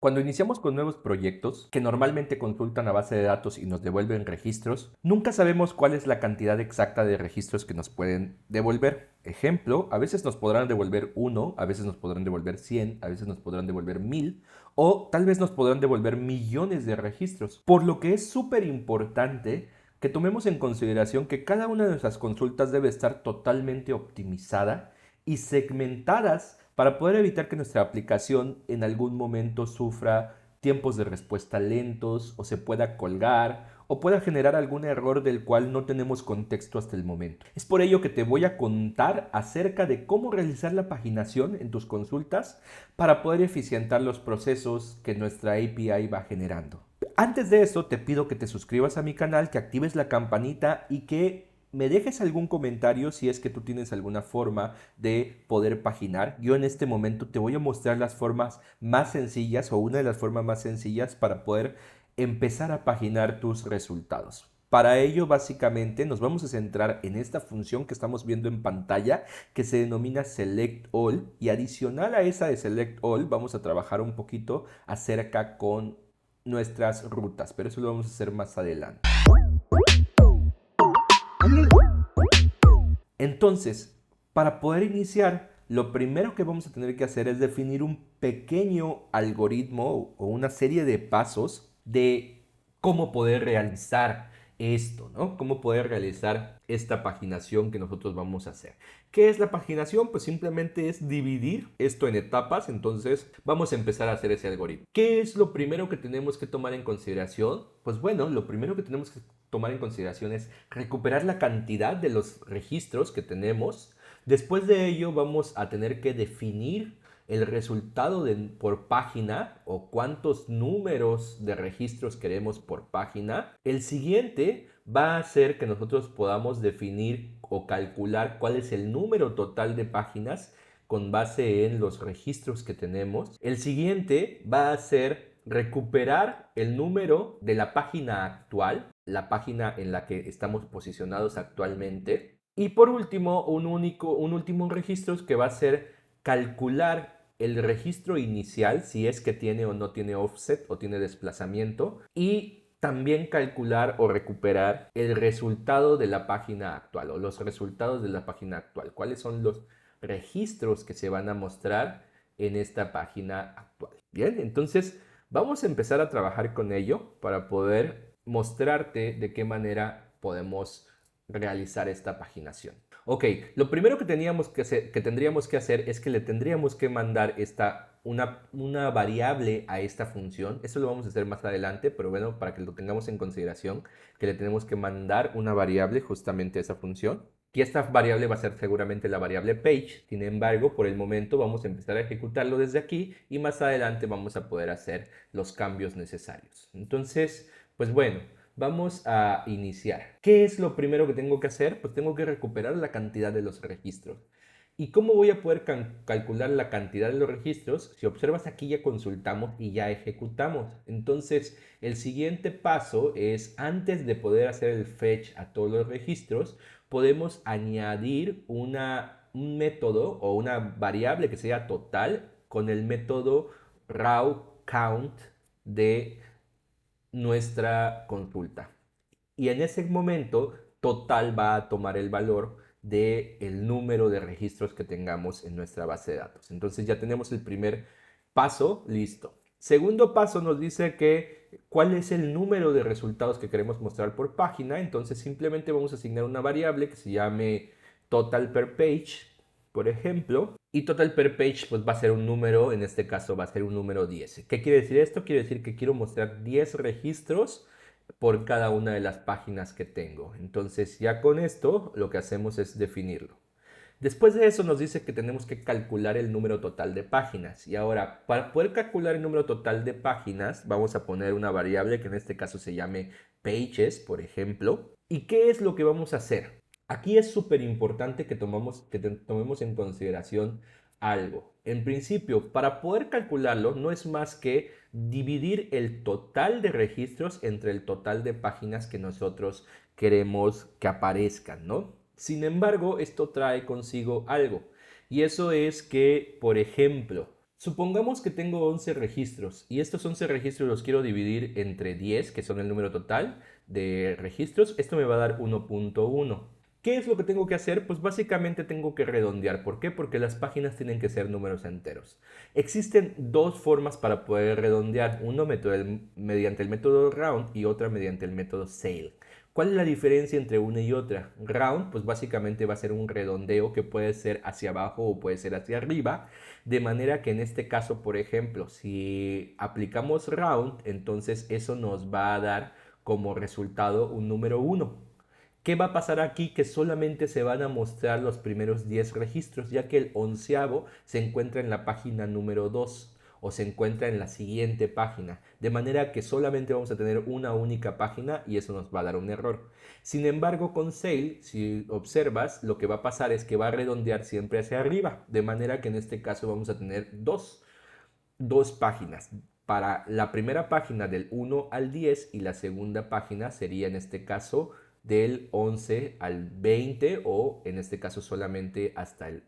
Cuando iniciamos con nuevos proyectos, que normalmente consultan a base de datos y nos devuelven registros, nunca sabemos cuál es la cantidad exacta de registros que nos pueden devolver. Ejemplo, a veces nos podrán devolver 1, a veces nos podrán devolver 100, a veces nos podrán devolver 1000 o tal vez nos podrán devolver millones de registros. Por lo que es súper importante que tomemos en consideración que cada una de nuestras consultas debe estar totalmente optimizada y segmentadas para poder evitar que nuestra aplicación en algún momento sufra tiempos de respuesta lentos o se pueda colgar o pueda generar algún error del cual no tenemos contexto hasta el momento. Es por ello que te voy a contar acerca de cómo realizar la paginación en tus consultas para poder eficientar los procesos que nuestra API va generando. Antes de eso, te pido que te suscribas a mi canal, que actives la campanita y que me dejes algún comentario si es que tú tienes alguna forma de poder paginar. Yo en este momento te voy a mostrar las formas más sencillas o una de las formas más sencillas para poder empezar a paginar tus resultados. Para ello, básicamente, nos vamos a centrar en esta función que estamos viendo en pantalla, que se denomina Select All, y adicional a esa de Select All, vamos a trabajar un poquito acerca con nuestras rutas, pero eso lo vamos a hacer más adelante. Entonces, para poder iniciar, lo primero que vamos a tener que hacer es definir un pequeño algoritmo o una serie de pasos de cómo poder realizar esto, ¿no? Cómo poder realizar esta paginación que nosotros vamos a hacer. ¿Qué es la paginación? Pues simplemente es dividir esto en etapas, entonces vamos a empezar a hacer ese algoritmo. ¿Qué es lo primero que tenemos que tomar en consideración? Pues bueno, lo primero que tenemos que tomar en consideración es recuperar la cantidad de los registros que tenemos. Después de ello vamos a tener que definir el resultado por página o cuántos números de registros queremos por página. El siguiente va a ser que nosotros podamos definir o calcular cuál es el número total de páginas con base en los registros que tenemos. El siguiente va a ser recuperar el número de la página actual, la página en la que estamos posicionados actualmente. Y por último, un último registro que va a ser calcular el registro inicial, si es que tiene o no tiene offset o tiene desplazamiento, y también calcular o recuperar el resultado de la página actual o los resultados de la página actual. ¿Cuáles son los registros que se van a mostrar en esta página actual? Bien, entonces vamos a empezar a trabajar con ello para poder mostrarte de qué manera podemos realizar esta paginación. Ok, lo primero que tendríamos que hacer es que le tendríamos que mandar una variable a esta función. Eso lo vamos a hacer más adelante, pero bueno, para que lo tengamos en consideración, que le tenemos que mandar una variable justamente a esa función. Y esta variable va a ser seguramente la variable page. Sin embargo, por el momento vamos a empezar a ejecutarlo desde aquí y más adelante vamos a poder hacer los cambios necesarios. Entonces, pues bueno, vamos a iniciar. ¿Qué es lo primero que tengo que hacer? Pues tengo que recuperar la cantidad de los registros. ¿Y cómo voy a poder calcular la cantidad de los registros? Si observas aquí ya consultamos y ya ejecutamos. Entonces el siguiente paso es, antes de poder hacer el fetch a todos los registros, podemos añadir un método o una variable que sea total con el método raw count de nuestra consulta. Y en ese momento, total va a tomar el valor del número de registros que tengamos en nuestra base de datos. Entonces ya tenemos el primer paso listo. Segundo paso nos dice que cuál es el número de resultados que queremos mostrar por página. Entonces simplemente vamos a asignar una variable que se llame total per page, por ejemplo. Y total per page pues va a ser un número, en este caso va a ser un número 10. ¿Qué quiere decir esto? Quiere decir que quiero mostrar 10 registros por cada una de las páginas que tengo. Entonces ya con esto lo que hacemos es definirlo. Después de eso nos dice que tenemos que calcular el número total de páginas. Y ahora, para poder calcular el número total de páginas, vamos a poner una variable que en este caso se llame pages, por ejemplo. ¿Y qué es lo que vamos a hacer? Aquí es súper importante que tomemos en consideración algo. En principio, para poder calcularlo, no es más que dividir el total de registros entre el total de páginas que nosotros queremos que aparezcan, ¿no? Sin embargo, esto trae consigo algo. Y eso es que, por ejemplo, Supongamos que tengo 11 registros y estos 11 registros los quiero dividir entre 10, que son el número total de registros. Esto me va a dar 1.1. ¿Qué es lo que tengo que hacer? Pues básicamente tengo que redondear. ¿Por qué? Porque las páginas tienen que ser números enteros. Existen dos formas para poder redondear. Uno mediante el método round y otra mediante el método sale. ¿Cuál es la diferencia entre una y otra? Round, pues básicamente va a ser un redondeo que puede ser hacia abajo o puede ser hacia arriba. De manera que en este caso, por ejemplo, si aplicamos round, entonces eso nos va a dar como resultado un número 1. ¿Qué va a pasar aquí? Que solamente se van a mostrar los primeros 10 registros, ya que el onceavo se encuentra en la página número 2 o se encuentra en la siguiente página. De manera que solamente vamos a tener una única página y eso nos va a dar un error. Sin embargo, con Sale, si observas, lo que va a pasar es que va a redondear siempre hacia arriba. De manera que en este caso vamos a tener dos páginas. Para la primera página del 1 al 10 y la segunda página sería en este caso del 11 al 20 o en este caso solamente hasta el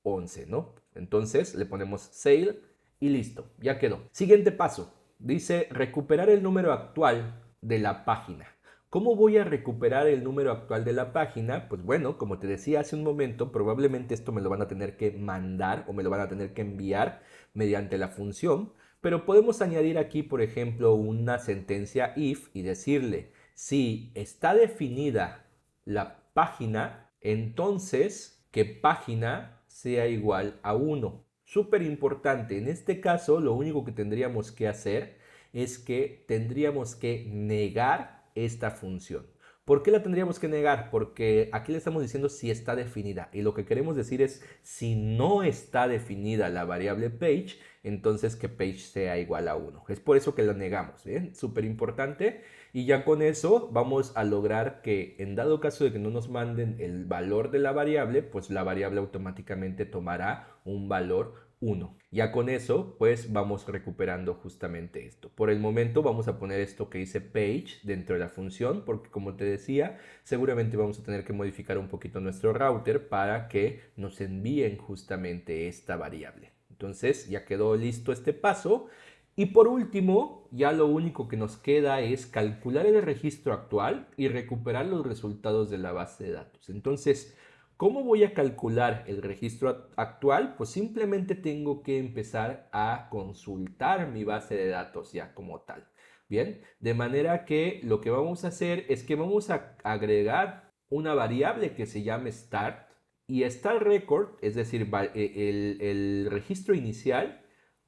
11, ¿no? Entonces le ponemos sale y listo, ya quedó. Siguiente paso, dice recuperar el número actual de la página. ¿Cómo voy a recuperar el número actual de la página? Pues bueno, como te decía hace un momento, probablemente esto me lo van a tener que mandar o me lo van a tener que enviar mediante la función, pero podemos añadir aquí, por ejemplo, una sentencia if y decirle, si está definida la página, entonces que página sea igual a 1. Súper importante, en este caso lo único que tendríamos que hacer es que tendríamos que negar esta función. ¿Por qué la tendríamos que negar? Porque aquí le estamos diciendo si está definida y lo que queremos decir es si no está definida la variable page, entonces que page sea igual a 1. Es por eso que la negamos, ¿bien? Súper importante. Y ya con eso vamos a lograr que en dado caso de que no nos manden el valor de la variable, pues la variable automáticamente tomará un valor 1. Ya con eso, pues vamos recuperando justamente esto. Por el momento vamos a poner esto que dice page dentro de la función, porque como te decía, seguramente vamos a tener que modificar un poquito nuestro router para que nos envíen justamente esta variable. Entonces ya quedó listo este paso. Y por último, ya lo único que nos queda es calcular el registro actual y recuperar los resultados de la base de datos. Entonces, ¿cómo voy a calcular el registro actual? Pues simplemente tengo que empezar a consultar mi base de datos ya como tal. Bien, de manera que lo que vamos a hacer es que vamos a agregar una variable que se llame start y start record, es decir, el registro inicial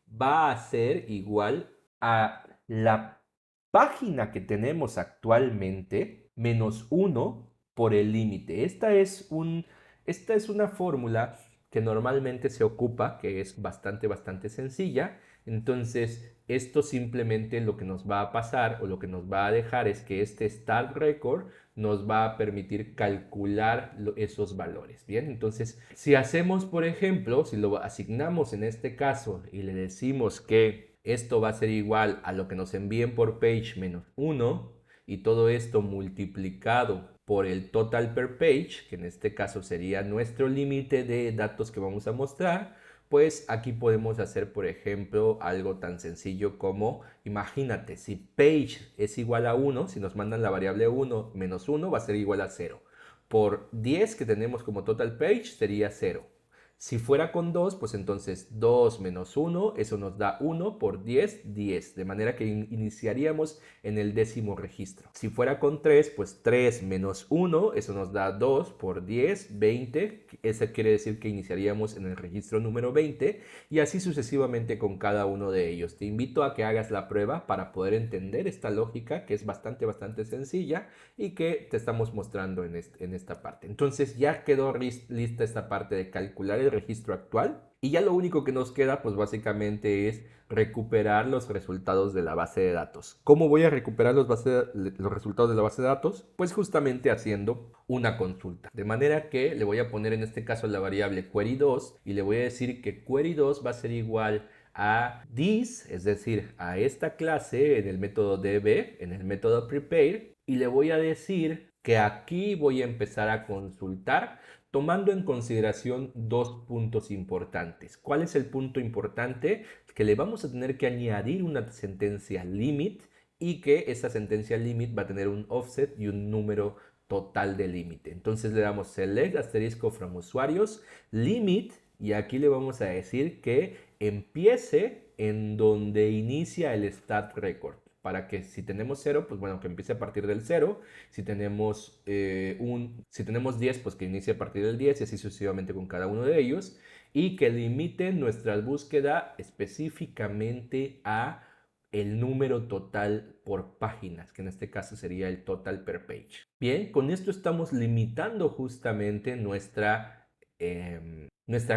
va a ser igual a la página que tenemos actualmente menos 1 por el límite. Esta es una fórmula que normalmente se ocupa, que es bastante sencilla. Entonces, esto simplemente lo que nos va a pasar o lo que nos va a dejar es que este start record nos va a permitir calcular esos valores. Bien, entonces, si hacemos, por ejemplo, si lo asignamos en este caso y le decimos que esto va a ser igual a lo que nos envíen por page menos 1 y todo esto multiplicado por el total per page, que en este caso sería nuestro límite de datos que vamos a mostrar, pues aquí podemos hacer, por ejemplo, algo tan sencillo como, imagínate, si page es igual a 1, si nos mandan la variable 1 menos 1 va a ser igual a 0. Por 10 que tenemos como total page sería 0. Si fuera con 2, pues entonces 2 menos 1, eso nos da 1 por 10, 10. De manera que iniciaríamos en el décimo registro. Si fuera con 3, pues 3 menos 1, eso nos da 2 por 10, 20. Eso quiere decir que iniciaríamos en el registro número 20 y así sucesivamente con cada uno de ellos. Te invito a que hagas la prueba para poder entender esta lógica que es bastante sencilla y que te estamos mostrando en esta parte. Entonces ya quedó lista esta parte de calcular el registro actual y ya lo único que nos queda pues básicamente es recuperar los resultados de la base de datos. ¿Cómo voy a recuperar los resultados de la base de datos? Pues justamente haciendo una consulta. De manera que le voy a poner en este caso la variable query2 y le voy a decir que query2 va a ser igual a this, es decir, a esta clase en el método db, en el método prepare, y le voy a decir que aquí voy a empezar a consultar tomando en consideración dos puntos importantes. ¿Cuál es el punto importante? Que le vamos a tener que añadir una sentencia limit y que esa sentencia limit va a tener un offset y un número total de límite. Entonces le damos select asterisco from usuarios limit y aquí le vamos a decir que empiece en donde inicia el stat record. Para que si tenemos 0, pues bueno, que empiece a partir del 0. Si tenemos, si tenemos 10, pues que inicie a partir del 10 y así sucesivamente con cada uno de ellos. Y que limite nuestra búsqueda específicamente a el número total por páginas, que en este caso sería el total per page. Bien, con esto estamos limitando justamente nuestra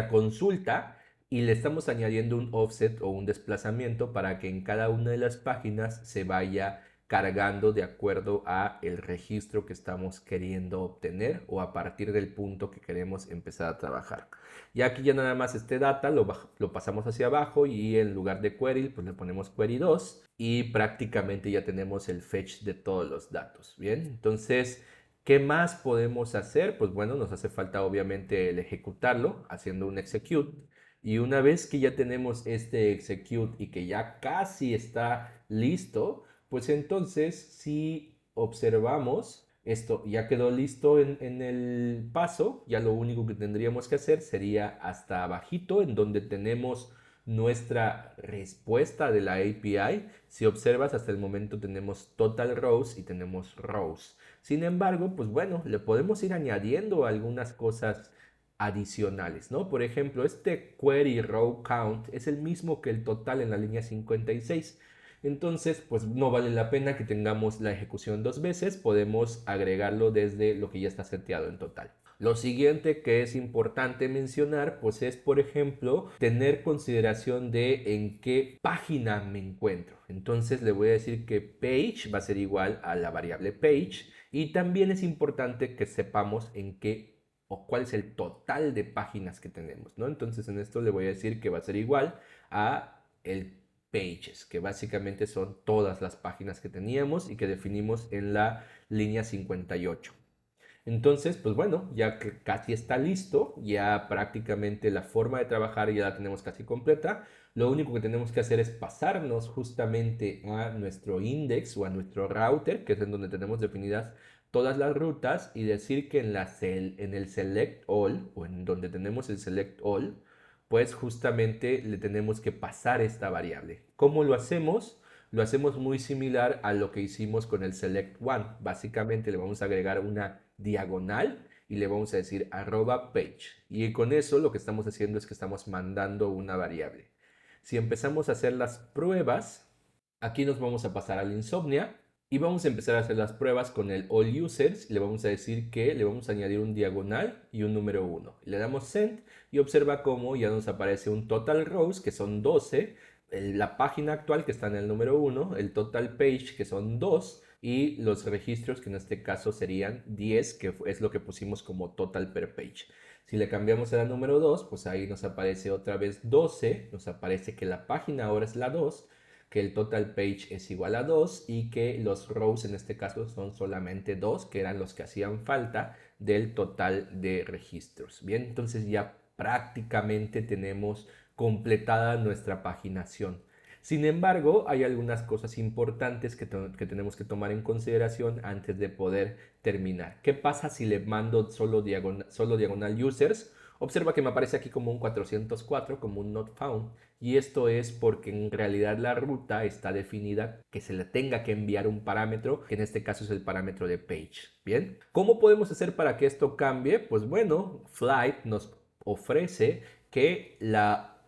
consulta y le estamos añadiendo un offset o un desplazamiento para que en cada una de las páginas se vaya cargando de acuerdo a el registro que estamos queriendo obtener o a partir del punto que queremos empezar a trabajar. Y aquí ya nada más este data lo pasamos hacia abajo y en lugar de query pues le ponemos query 2 y prácticamente ya tenemos el fetch de todos los datos. Bien, entonces ¿qué más podemos hacer? Pues bueno, nos hace falta obviamente el ejecutarlo haciendo un execute. Y una vez que ya tenemos este execute y que ya casi está listo, pues entonces si observamos esto ya quedó listo en el paso, ya lo único que tendríamos que hacer sería hasta abajito en donde tenemos nuestra respuesta de la API. Si observas, hasta el momento tenemos total rows y tenemos rows. Sin embargo, pues bueno, le podemos ir añadiendo algunas cosas adicionales, ¿no? Por ejemplo, este query row count es el mismo que el total en la línea 56. Entonces, pues no vale la pena que tengamos la ejecución dos veces, podemos agregarlo desde lo que ya está seteado en total. Lo siguiente que es importante mencionar, pues es, por ejemplo, tener consideración de en qué página me encuentro. Entonces le voy a decir que page va a ser igual a la variable page y también es importante que sepamos en qué o cuál es el total de páginas que tenemos, ¿no? Entonces en esto le voy a decir que va a ser igual a el pages, que básicamente son todas las páginas que teníamos y que definimos en la línea 58. Entonces, pues bueno, ya que casi está listo, ya prácticamente la forma de trabajar ya la tenemos casi completa. Lo único que tenemos que hacer es pasarnos justamente a nuestro index o a nuestro router, que es en donde tenemos definidas todas las rutas, y decir que en el select all o en donde tenemos el select all, pues justamente le tenemos que pasar esta variable. ¿Cómo lo hacemos? Lo hacemos muy similar a lo que hicimos con el select one. Básicamente le vamos a agregar una diagonal y le vamos a decir @page. Y con eso lo que estamos haciendo es que estamos mandando una variable. Si empezamos a hacer las pruebas, aquí nos vamos a pasar al Insomnia y vamos a empezar a hacer las pruebas con el all users. Le vamos a decir que le vamos a añadir un diagonal y un número 1. Le damos send y observa cómo ya nos aparece un total rows que son 12, la página actual que está en el número 1, el total page que son 2 y los registros que en este caso serían 10, que es lo que pusimos como total per page. Si le cambiamos a la número 2, pues ahí nos aparece otra vez 12, nos aparece que la página ahora es la 2, que el total page es igual a 2 y que los rows en este caso son solamente 2, que eran los que hacían falta del total de registros. Bien, entonces ya prácticamente tenemos completada nuestra paginación. Sin embargo, hay algunas cosas importantes que tenemos que tomar en consideración antes de poder terminar. ¿Qué pasa si le mando solo diagonal users? Observa que me aparece aquí como un 404, como un not found. Y esto es porque en realidad la ruta está definida que se le tenga que enviar un parámetro, que en este caso es el parámetro de page. Bien, ¿cómo podemos hacer para que esto cambie? Pues bueno, Flight nos ofrece que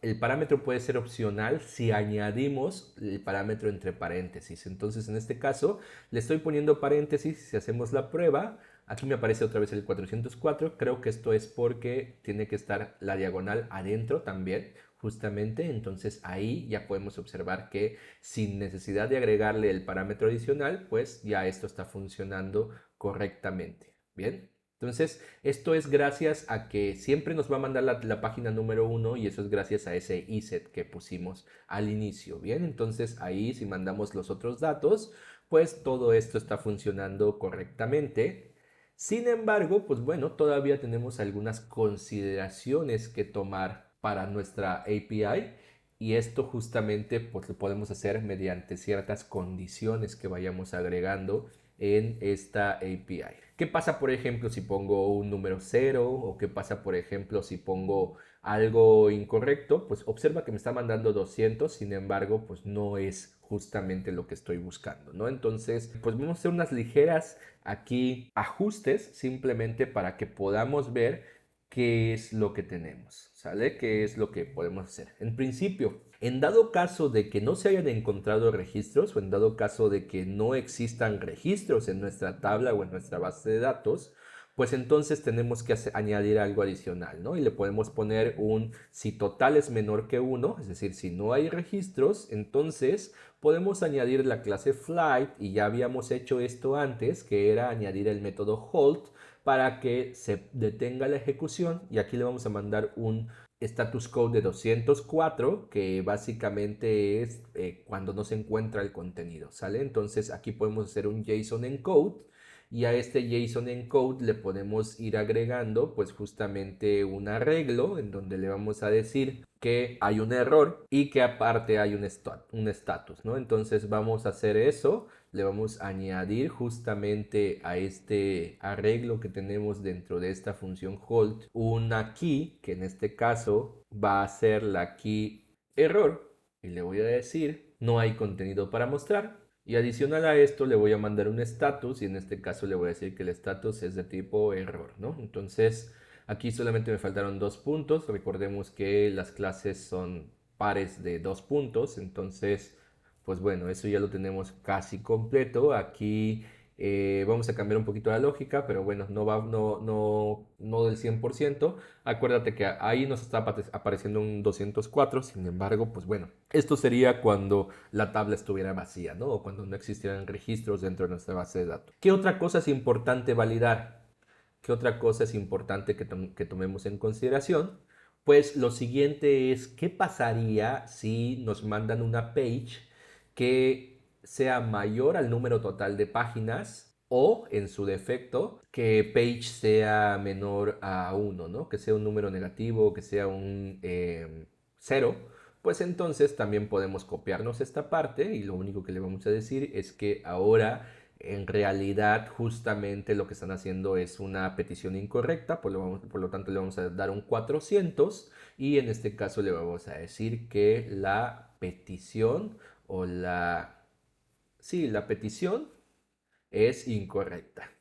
el parámetro puede ser opcional si añadimos el parámetro entre paréntesis. Entonces, en este caso, le estoy poniendo paréntesis. Si hacemos la prueba, aquí me aparece otra vez el 404. Creo que esto es porque tiene que estar la diagonal adentro también, justamente. Entonces, ahí ya podemos observar que sin necesidad de agregarle el parámetro adicional, pues ya esto está funcionando correctamente. Bien. Entonces, esto es gracias a que siempre nos va a mandar la página número 1 y eso es gracias a ese iset que pusimos al inicio. Bien, entonces ahí si mandamos los otros datos, pues todo esto está funcionando correctamente. Sin embargo, pues bueno, todavía tenemos algunas consideraciones que tomar para nuestra API y esto justamente pues lo podemos hacer mediante ciertas condiciones que vayamos agregando en esta API. ¿Qué pasa, por ejemplo, si pongo un número cero? ¿O qué pasa, por ejemplo, si pongo algo incorrecto? Pues observa que me está mandando 200, sin embargo, pues no es justamente lo que estoy buscando, ¿no? Entonces, pues vamos a hacer unas ligeras aquí ajustes simplemente para que podamos ver qué es lo que tenemos, ¿sale? ¿Qué es lo que podemos hacer? En principio, en dado caso de que no se hayan encontrado registros o en dado caso de que no existan registros en nuestra tabla o en nuestra base de datos, pues entonces tenemos que añadir algo adicional, ¿no? Y le podemos poner un si total es menor que uno, es decir, si no hay registros, entonces podemos añadir la clase flight y ya habíamos hecho esto antes, que era añadir el método hold para que se detenga la ejecución y aquí le vamos a mandar un status code de 204 que básicamente es cuando no se encuentra el contenido, ¿sale? Entonces aquí podemos hacer un JSON encode y a este JSON encode le podemos ir agregando pues justamente un arreglo en donde le vamos a decir que hay un error y que aparte hay un status, ¿no? Entonces vamos a hacer eso, le vamos a añadir justamente a este arreglo que tenemos dentro de esta función hold una key que en este caso va a ser la key error y le voy a decir no hay contenido para mostrar. Y adicional a esto le voy a mandar un status y en este caso le voy a decir que el status es de tipo error, ¿no? Entonces aquí solamente me faltaron 2 puntos. Recordemos que las clases son pares de 2 puntos. Entonces, pues bueno, eso ya lo tenemos casi completo. Aquí vamos a cambiar un poquito la lógica, pero bueno, no del 100%. Acuérdate que ahí nos está apareciendo un 204. Sin embargo, pues bueno, esto sería cuando la tabla estuviera vacía, ¿no? O cuando no existieran registros dentro de nuestra base de datos. ¿Qué otra cosa es importante validar? ¿Qué otra cosa es importante que tomemos en consideración? Pues lo siguiente es, ¿qué pasaría si nos mandan una page que sea mayor al número total de páginas o, en su defecto, que page sea menor a uno, ¿no? Que sea un número negativo, que sea un 0? Pues entonces también podemos copiarnos esta parte y lo único que le vamos a decir es que ahora en realidad justamente lo que están haciendo es una petición incorrecta, por lo tanto le vamos a dar un 400 y en este caso le vamos a decir que la petición o la... Sí, la petición es incorrecta.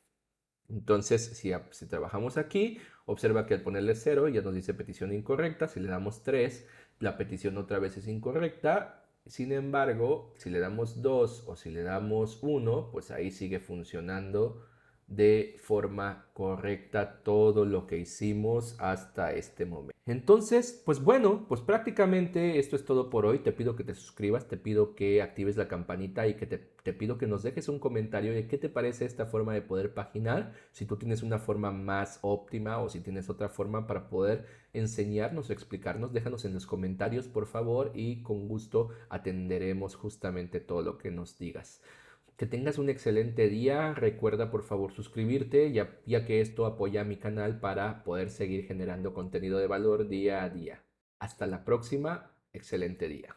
Entonces, si trabajamos aquí, observa que al ponerle 0 ya nos dice petición incorrecta. Si le damos 3, la petición otra vez es incorrecta. Sin embargo, si le damos 2 o si le damos 1, pues ahí sigue funcionando de forma correcta todo lo que hicimos hasta este momento. Entonces, pues bueno, pues prácticamente esto es todo por hoy. Te pido que te suscribas, te pido que actives la campanita y que te pido que nos dejes un comentario de qué te parece esta forma de poder paginar, si tú tienes una forma más óptima o si tienes otra forma para poder enseñarnos o explicarnos, déjanos en los comentarios por favor y con gusto atenderemos justamente todo lo que nos digas. Que tengas un excelente día. Recuerda por favor suscribirte ya que esto apoya a mi canal para poder seguir generando contenido de valor día a día. Hasta la próxima. Excelente día.